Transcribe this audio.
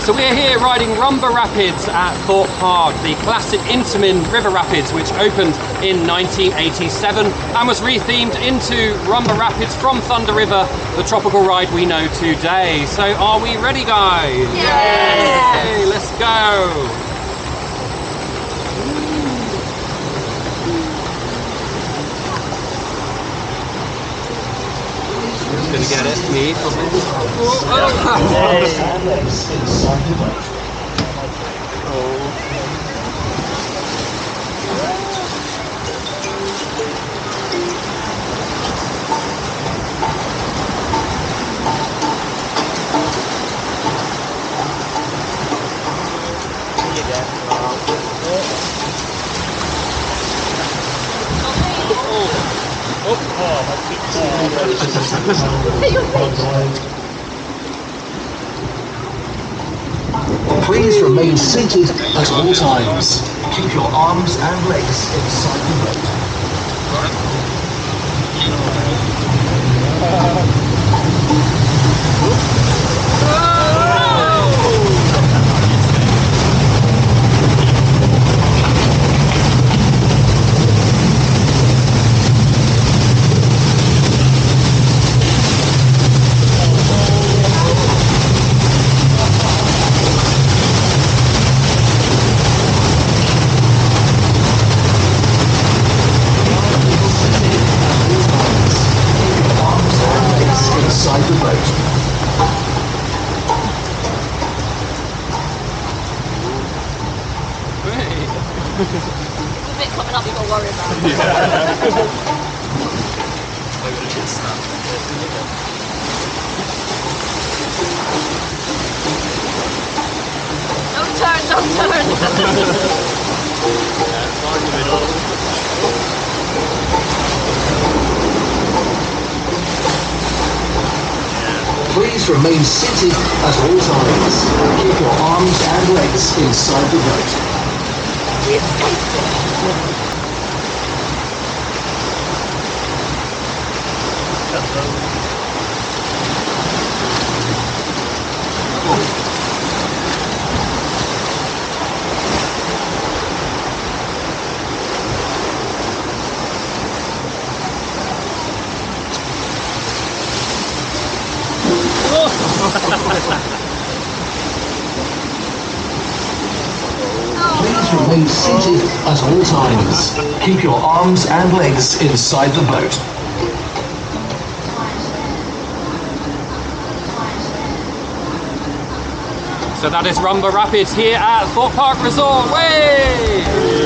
So we're here riding Rumba Rapids at Thorpe Park, the classic Intamin River Rapids, which opened in 1987 and was rethemed into Rumba Rapids from Thunder River, the tropical ride we know today. So are we ready, guys? Yay! Let's go! Gonna get it, me. Please remain seated at all times. Keep your arms and legs inside the boat. Inside the boat. There's a bit coming up you've got to worry about. Don't turn, don't turn. Please remain seated at all times. Keep your arms and legs inside the boat. Please remain seated at all times. Keep your arms and legs inside the boat. So that is Rumba Rapids here at Thorpe Park Resort. Way!